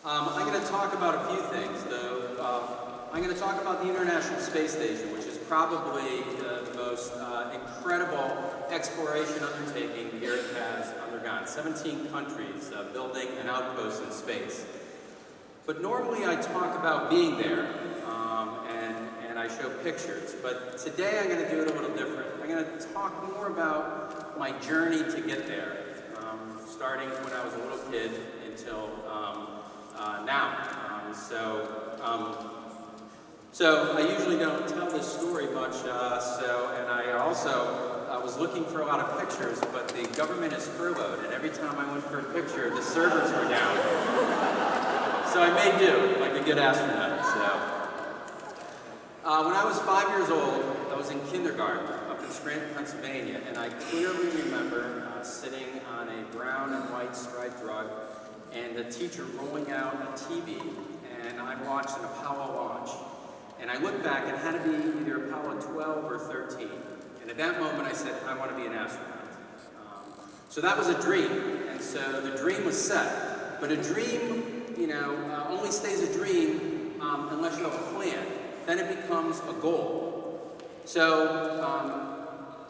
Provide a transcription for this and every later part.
I'm going to talk about a few things, though. I'm going to talk about the International Space Station, which is probably the most incredible exploration undertaking the Earth has undergone. 17 countries building an outpost in space. But normally I talk about being there, and I show pictures. But today I'm going to do it a little different. I'm going to talk more about my journey to get there, starting when I was a little kid until now. So I usually don't tell this story much, and I also was looking for a lot of pictures, but the government is furloughed, and every time I went for a picture, the servers were down. So I made do, like a good astronaut. When I was 5 years old, I was in kindergarten up in Scranton, Pennsylvania, and I clearly remember sitting on a brown and white striped rug, and the teacher rolling out a TV, and I watched an Apollo launch. And I looked back, and it had to be either Apollo 12 or 13. And at that moment, I said, I want to be an astronaut. So that was a dream, and so the dream was set. But a dream, only stays a dream unless you have a plan. Then it becomes a goal. So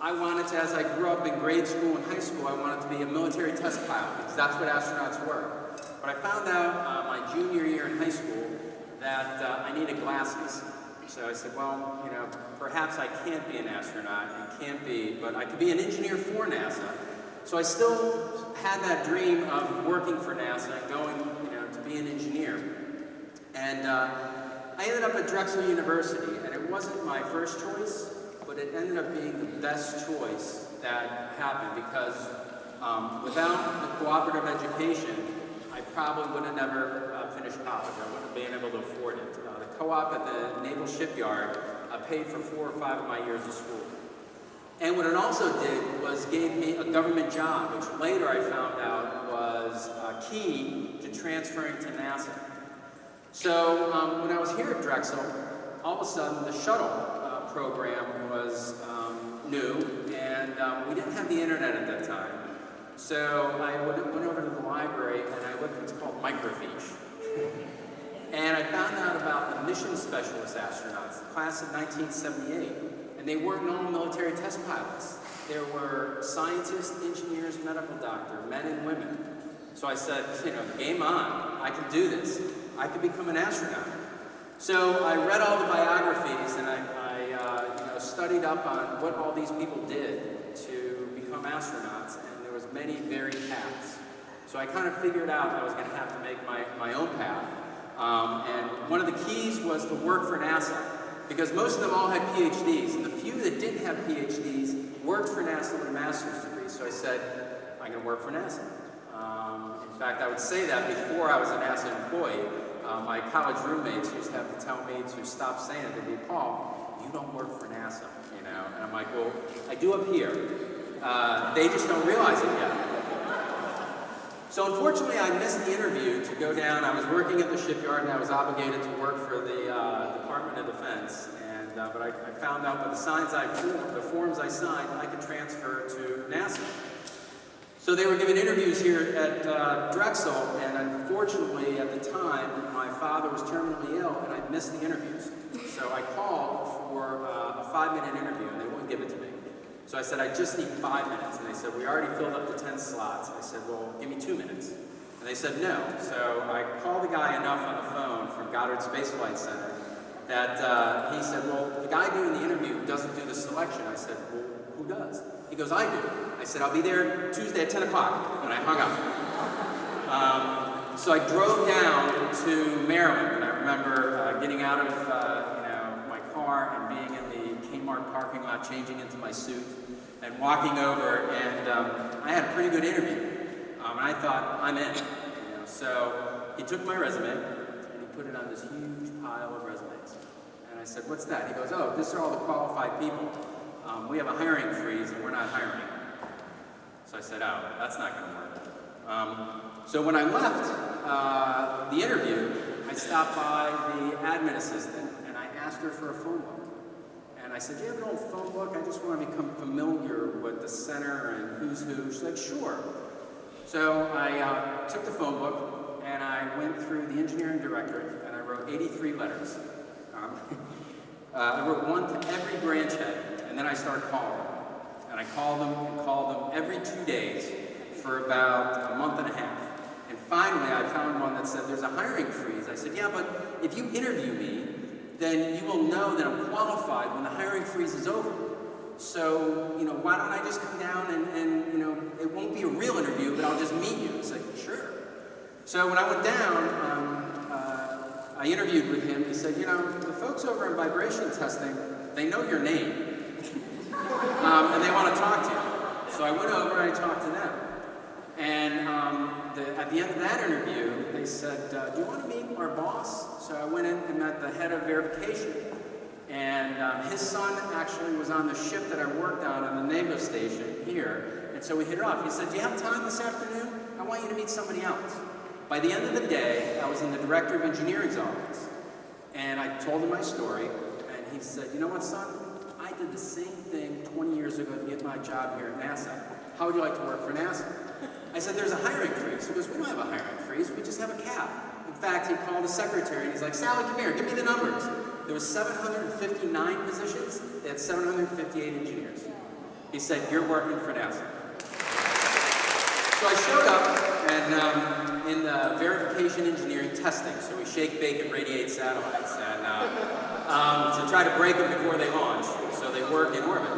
I wanted to, as I grew up in grade school and high school, I wanted to be a military test pilot, because that's what astronauts were. But I found out my junior year in high school that I needed glasses. So I said, well, perhaps I can't be an astronaut, but I could be an engineer for NASA. So I still had that dream of working for NASA and going, to be an engineer. And I ended up at Drexel University, and it wasn't my first choice, but it ended up being the best choice that happened, because without the cooperative education, I probably would have never finished college. I wouldn't have been able to afford it. The co-op at the Naval Shipyard paid for 4 or 5 of my years of school. And what it also did was gave me a government job, which later I found out was key to transferring to NASA. So when I was here at Drexel, all of a sudden the shuttle program was new, and we didn't have the internet at that time. So I went over to the library and I looked at what's called microfiche. And I found out about the mission specialist astronauts, the class of 1978. And they weren't all military test pilots. There were scientists, engineers, medical doctors, men and women. So I said, game on. I can do this. I could become an astronaut. So I read all the biographies, and I studied up on what all these people did to become astronauts. And there was many varied paths. So I kind of figured out I was going to have to make my own path. And one of the keys was to work for NASA, because most of them all had PhDs, and the few that didn't have PhDs worked for NASA with a master's degree. So I said, I'm going to work for NASA. In fact, I would say that before I was a NASA employee. My college roommates used to have to tell me to stop saying it. They'd be, Paul, you don't work for NASA, And I'm like, well, I do up here. They just don't realize it yet. So unfortunately, I missed the interview to go down. I was working at the shipyard, and I was obligated to work for the Department of Defense. But I found out by the forms I signed, I could transfer to NASA. So they were giving interviews here at Drexel, and unfortunately, at the time, my father was terminally ill, and I missed the interviews. So I called for a 5-minute interview, and they wouldn't give it to me. So I said, I just need 5 minutes. And they said, we already filled up the 10 slots. I said, well, give me 2 minutes. And they said, no. So I called the guy enough on the phone from Goddard Space Flight Center that he said, well, the guy doing the interview doesn't do the selection. I said, well, who does? He goes, I do. I said, I'll be there Tuesday at 10 o'clock. And I hung up. So I drove down to Maryland. And I remember getting out of my car and being in the Kmart parking lot, changing into my suit, and walking over, and I had a pretty good interview, and I thought, I'm in. So he took my resume, and he put it on this huge pile of resumes, and I said, what's that? He goes, oh, these are all the qualified people. We have a hiring freeze, and we're not hiring. So I said, oh, that's not going to work. So when I left the interview, I stopped by the admin assistant, and I asked her for a phone book. And I said, do you have an old phone book? I just want to become familiar with the center and who's who. She's like, sure. So I took the phone book, and I went through the engineering directorate, and I wrote 83 letters. I wrote one to every branch head, and then I started calling them. And I called them every 2 days for about a month and a half. And finally, I found one that said, there's a hiring freeze. I said, yeah, but if you interview me, then you will know that I'm qualified when the hiring freeze is over. So, you know, why don't I just come down and you know, it won't be a real interview, but I'll just meet you. It's like, sure. So when I went down, I interviewed with him. He said, you know, the folks over in vibration testing, they know your name, and they want to talk to you. So I went over and I talked to them. And at the end of that interview, they said, do you want to meet our boss? So I went in and met the head of verification. And his son actually was on the ship that I worked on the naval station here. And so we hit it off. He said, do you have time this afternoon? I want you to meet somebody else. By the end of the day, I was in the director of engineering's office. And I told him my story. And he said, you know what, son? I did the same thing 20 years ago to get my job here at NASA. How would you like to work for NASA? I said, there's a hiring freeze. He goes, we don't have a hiring freeze. We just have a cap. In fact, he called the secretary and he's like, Sally, come here, give me the numbers. There was 759 positions. They had 758 engineers. He said, you're working for NASA. So I showed up and in the verification engineering testing. So we shake, bake, and radiate satellites and to try to break them before they launch so they work in orbit.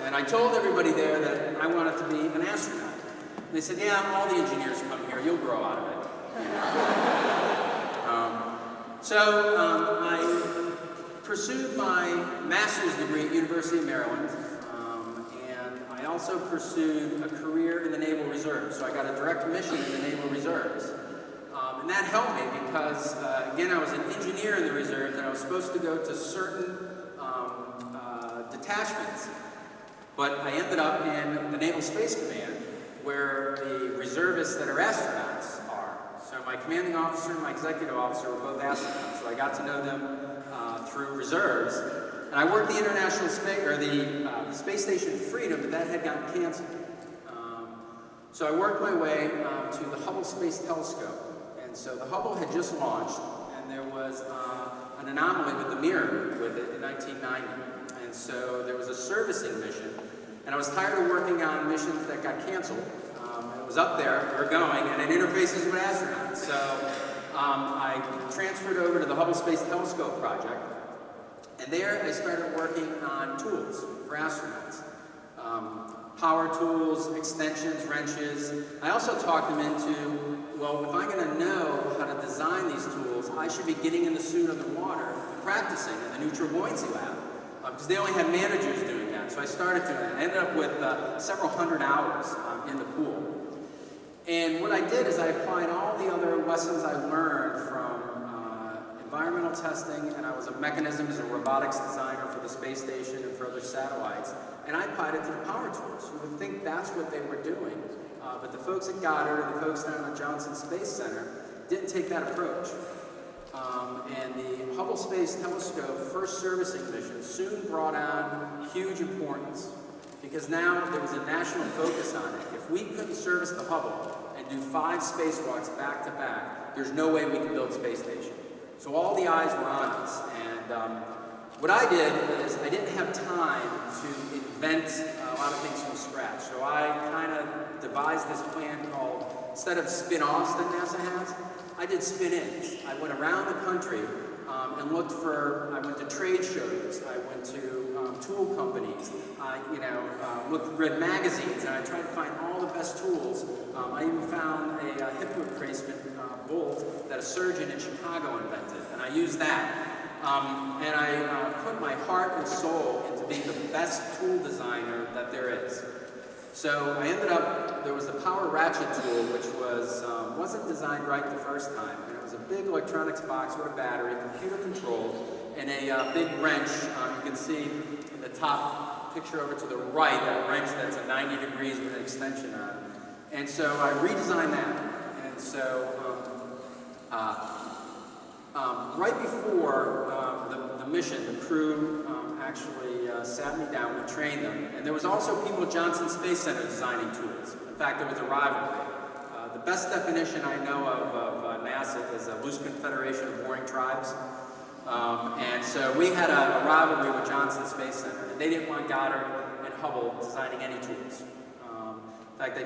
And I told everybody there that I wanted to be an astronaut. And they said, yeah, all the engineers come here. You'll grow out of it. I pursued my master's degree at University of Maryland. And I also pursued a career in the Naval Reserves. So I got a direct mission in the Naval Reserves. And that helped me because, again, I was an engineer in the reserves and I was supposed to go to certain detachments. But I ended up in the Naval Space Command, where the reservists that are astronauts are. So my commanding officer and my executive officer were both astronauts, so I got to know them through reserves. And I worked the International Space, or the Space Station Freedom, but that had gotten canceled. So I worked my way to the Hubble Space Telescope. And so the Hubble had just launched, and there was an anomaly with the mirror with it in 1990. And so there was a servicing mission, and I was tired of working on missions that got canceled. It was up there, we were going, and it interfaces with astronauts. So I transferred over to the Hubble Space Telescope project, and there I started working on tools for astronauts. Power tools, extensions, wrenches. I also talked them into, well, if I'm going to know how to design these tools, I should be getting in the suit underwater and practicing in the neutral buoyancy lab. Because they only had managers doing that. So I started doing that. I ended up with several hundred hours in the pool. And what I did is I applied all the other lessons I learned from environmental testing, and I was a mechanisms and robotics designer for the space station and for other satellites. And I applied it to the power tools. You would think that's what they were doing. But the folks at Goddard and the folks down at Johnson Space Center didn't take that approach. And the Hubble Space Telescope first servicing mission soon brought on huge importance because now there was a national focus on it. If we couldn't service the Hubble and do 5 spacewalks back to back, there's no way we could build a space station. So all the eyes were on us. And what I did is I didn't have time to invent a lot of things from scratch. So I kind of devised this plan called, instead of spin-offs that NASA has, I did spin-ins. I went around the country and looked for, I went to trade shows, I went to tool companies, I read magazines, and I tried to find all the best tools. I even found a hip replacement bolt that a surgeon in Chicago invented, and I used that. And I put my heart and soul into being the best tool designer that there is. So I ended up, there was the power ratchet tool, which wasn't designed right the first time. And it was a big electronics box with a battery, computer controlled, and a big wrench. You can see in the top picture over to the right, that wrench that's at 90 degrees with an extension on it. And so I redesigned that. And so right before the mission, the crew actually sat me down, we trained them. And there was also people at Johnson Space Center designing tools. In fact, there was a rivalry. The best definition I know of NASA is a loose confederation of warring tribes. And so we had a rivalry with Johnson Space Center, and they didn't want Goddard and Hubble designing any tools. In fact, they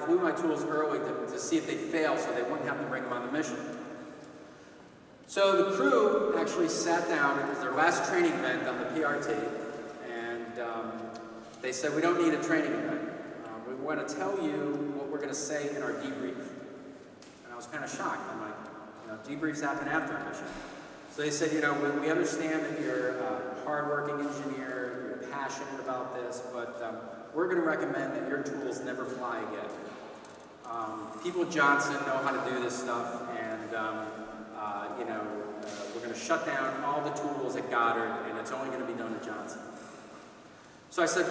flew my tools early to see if they'd fail so they wouldn't have to bring them on the mission. So the crew actually sat down, it was their last training event on the PRT, and they said, we don't need a training event. We want to tell you what we're going to say in our debrief. And I was kind of shocked. I'm like, debriefs happen after a mission. So they said, we understand that you're a hardworking engineer, you're passionate about this, but we're going to recommend that your tools never fly again. People at Johnson know how to do this stuff, and we're going to shut down all the tools at Goddard, and it's only going to be done at Johnson. So I said,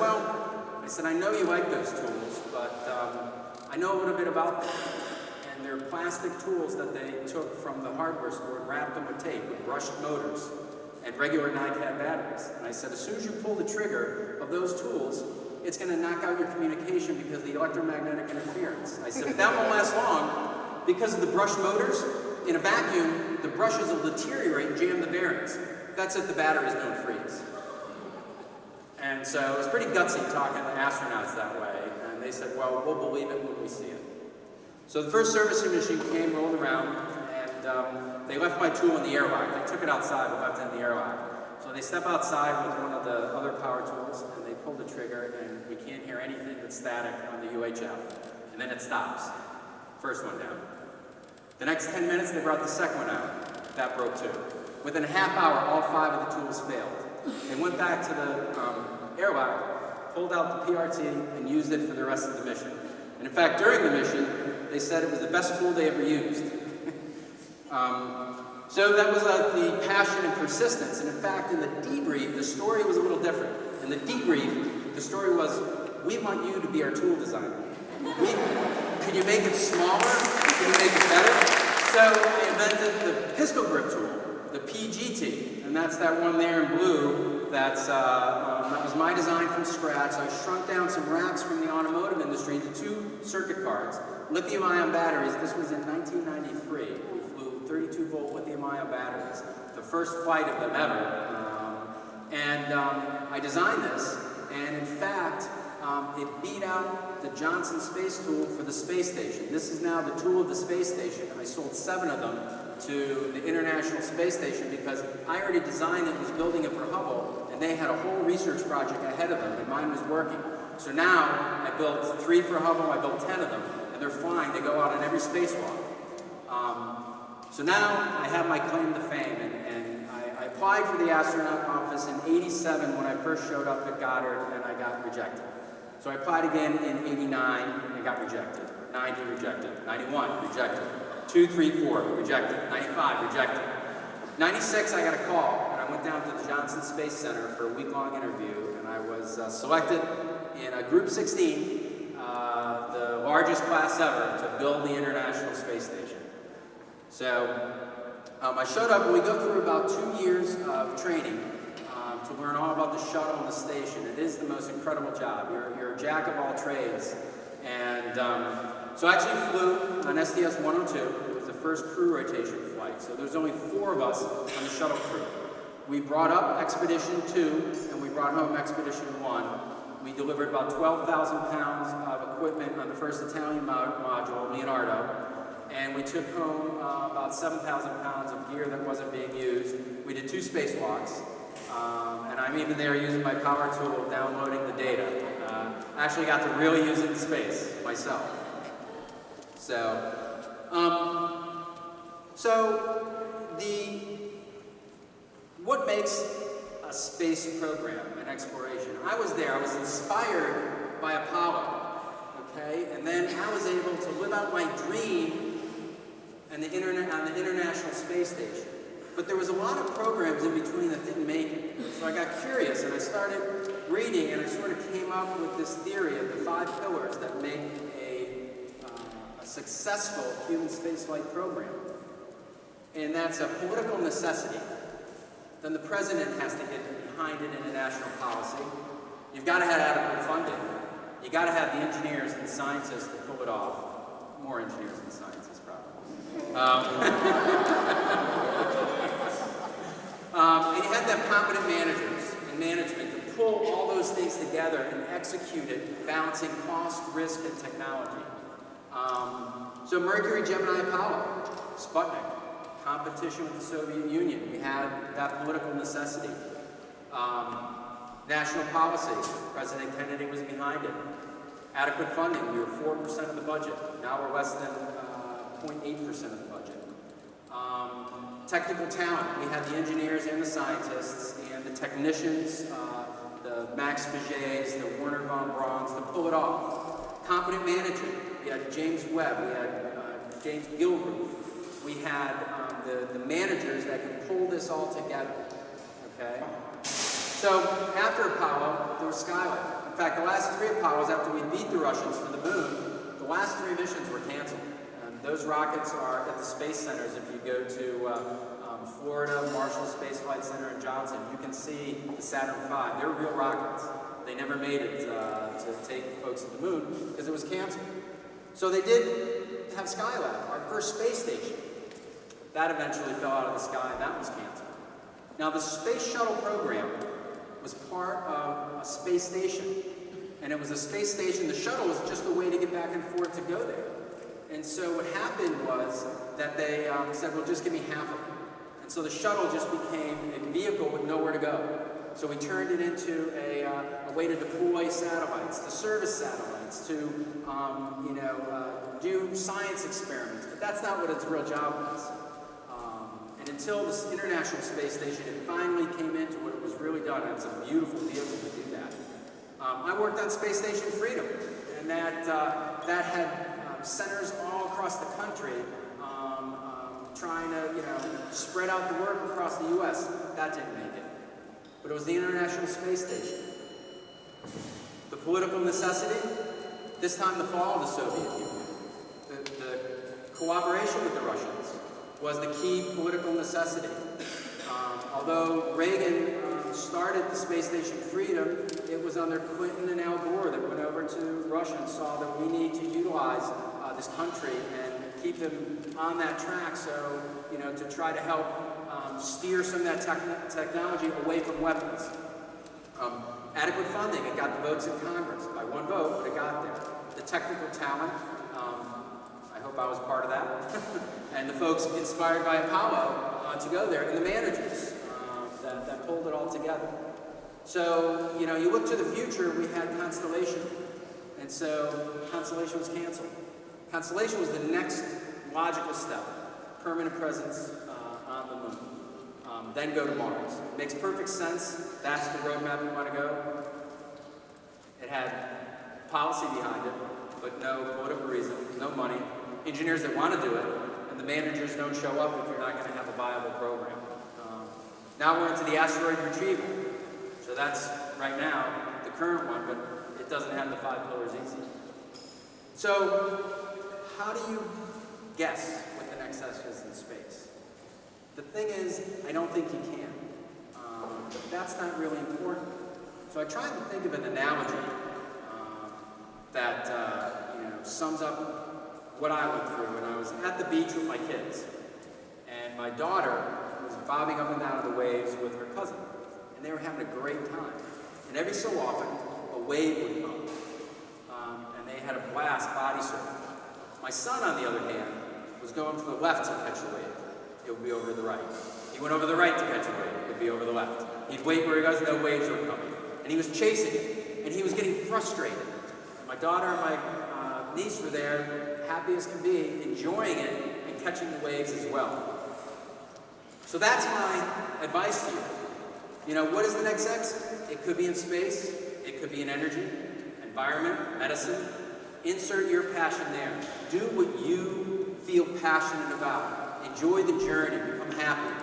I know you like those tools, but I know a little bit about them. And they're plastic tools that they took from the hardware store and wrapped them with tape with brushed motors and regular NiCad batteries. And I said, as soon as you pull the trigger of those tools, it's going to knock out your communication because of the electromagnetic interference. I said, but that won't last long because of the brushed motors. In a vacuum, the brushes will deteriorate and jam the bearings. That's if the batteries don't freeze. And so it was pretty gutsy talking to astronauts that way. And they said, well, we'll believe it when we see it. So the first servicing mission came, rolled around, and they left my tool in the airlock. They took it outside, but left it in the airlock. So they step outside with one of the other power tools, and they pull the trigger, and we can't hear anything but static on the UHF. And then it stops. First one down. The next 10 minutes, they brought the second one out. That broke too. Within a half hour, all 5 of the tools failed. They went back to the airlock, pulled out the PRT, and used it for the rest of the mission. And in fact, during the mission, they said it was the best tool they ever used. So that was the passion and persistence. And in fact, in the debrief, the story was a little different. In the debrief, the story was, we want you to be our tool designer. Could you make it smaller? Could you make it better? So I invented the pistol grip tool, the PGT. And that's that one there in blue. That was my design from scratch. I shrunk down some racks from the automotive industry into 2 circuit cards, lithium-ion batteries. This was in 1993. We flew 32-volt lithium-ion batteries, the first flight of them ever. I designed this, and in fact, it beat out the Johnson Space Tool for the space station. This is now the tool of the space station. I sold 7 of them to the International Space Station because I already designed it, was building it for Hubble, and they had a whole research project ahead of them, and mine was working. So now, I built 3 for Hubble, I built 10 of them, and they're flying. They go out on every spacewalk. So now, I have my claim to fame, and I applied for the astronaut office in '87 when I first showed up at Goddard, and I got rejected. So I applied again in '89, and got rejected. 90, rejected. 91, rejected. 2, 3, 4, rejected. 95, rejected. 96, I got a call, and I went down to the Johnson Space Center for a week-long interview, and I was selected in a Group 16, the largest class ever, to build the International Space Station. So I showed up, and we go through about 2 years of training to learn all about the shuttle and the station. It is the most incredible job. You're a jack of all trades. And so I actually flew on STS-102. It was the first crew rotation flight. So there's only 4 of us on the shuttle crew. We brought up Expedition 2, and we brought home Expedition 1. We delivered about 12,000 pounds of equipment on the first Italian module, Leonardo. And we took home about 7,000 pounds of gear that wasn't being used. We did 2 spacewalks. And I'm even there using my power tool, downloading the data. I actually got to really use it in space myself. So, what makes a space program, an exploration? I was there. I was inspired by Apollo, okay? And then I was able to live out my dream on the International Space Station. But there was a lot of programs in between that didn't make it. So I got curious, and I started reading, and I sort of came up with this theory of the 5 pillars that make a successful human spaceflight program. And that's a political necessity. Then the president has to get behind it in a national policy. You've got to have adequate funding. You've got to have the engineers and the scientists to pull it off. more engineers than scientists, probably. And you had to have competent managers and management to pull all those things together and execute it, balancing cost, risk, and technology. So Mercury, Gemini, Apollo, Sputnik, competition with the Soviet Union. We had that political necessity. National policy, President Kennedy was behind it. Adequate funding, we were 4% of the budget. Now we're less than 0.8% of the budget. Technical talent, we had the engineers and the scientists and the technicians, the Max Fagets, the Werner von Braun's to pull it off. Competent management, we had James Webb, we had James Gilruth, we had the managers that could pull this all together, okay? So after Apollo, there was Skylab. In fact, the last 3 Apollos, after we beat the Russians to the moon, the last 3 missions were canceled. And those rockets are at the space centers. If you go to Florida, Marshall Space Flight Center in Johnson, you can see the Saturn V. They're real rockets. They never made it to take folks to the moon because it was canceled. So they did have Skylab, our first space station. That eventually fell out of the sky, and that was canceled. Now, the Space Shuttle program was part of a space station. And it was a space station. The shuttle was just a way to get back and forth to go there. And so what happened was that they said, well, just give me half of it. And so the shuttle just became a vehicle with nowhere to go. So we turned it into a way to deploy satellites, to service satellites, to do science experiments. But that's not what its real job was. And until this International Space Station, it finally came into what it was really done. And it's a beautiful vehicle to do that. I worked on Space Station Freedom, and that had centers all across the country trying to spread out the work across the U.S. That didn't make it. But it was the International Space Station. The political necessity, this time the fall of the Soviet Union. The cooperation with the Russians was the key political necessity. Although Reagan started the Space Station Freedom, it was under Clinton and Al Gore that went over to Russia and saw that we need to utilize this country and keep them on that track, so, to try to help steer some of that technology away from weapons. Adequate funding, it got the votes in Congress. By 1 vote, but it got there. The technical talent, I hope I was part of that. And the folks inspired by Apollo to go there, and the managers that pulled it all together. So, you look to the future, we had Constellation. And so Constellation was canceled. Constellation was the next logical step, permanent presence on the moon. Then go to Mars. Makes perfect sense. That's the roadmap we want to go. It had policy behind it, but no political reason, no money. Engineers that want to do it, and the managers don't show up if you're not going to have a viable program. Now we're into the asteroid retrieval. So that's, right now, the current one, but it doesn't have the 5 pillars easy. So, how do you guess what the next S is in space? The thing is, I don't think you can. But that's not really important. So I tried to think of an analogy that sums up what I went through when I was at the beach with my kids. And my daughter was bobbing up and down the waves with her cousin. And they were having a great time. And every so often, a wave would come. And they had a blast body surfing. My son, on the other hand, was going to the left to catch the wave. It would be over to the right. He went over the right to catch a wave. It would be over the left. He'd wait where he goes, no waves were coming. And he was chasing it. And he was getting frustrated. My daughter and my niece were there, happy as can be, enjoying it and catching the waves as well. So that's my advice to you. What is the next X? It could be in space. It could be in energy, environment, medicine. Insert your passion there. Do what you feel passionate about. Enjoy the journey. Become happy.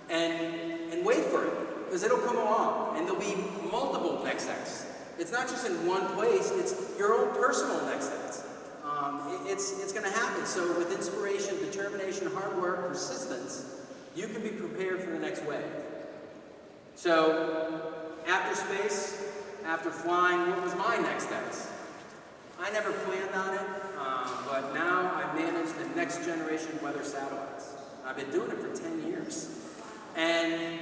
and wait for it, because it'll come along, and there'll be multiple next X. It's not just in one place. It's your own personal next X. It's going to happen. So with inspiration, determination, hard work, persistence, you can be prepared for the next wave. So after space, after flying, what was my next X? I never planned on it, but now I manage the next generation weather satellites. I've been doing it for 10 years. And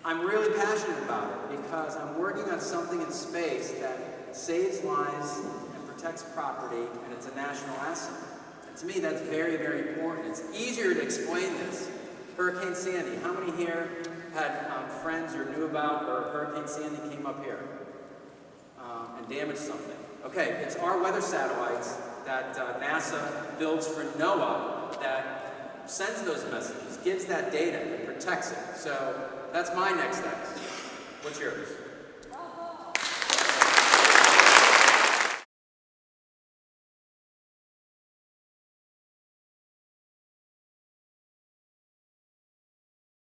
I'm really passionate about it because I'm working on something in space that saves lives and protects property, and it's a national asset. And to me, that's very, very important. It's easier to explain this. Hurricane Sandy, how many here had friends or knew about where Hurricane Sandy came up here and damaged something? Okay, it's our weather satellites that NASA builds for NOAA that sends those messages, gives that data, and protects it. So that's my next step. What's yours?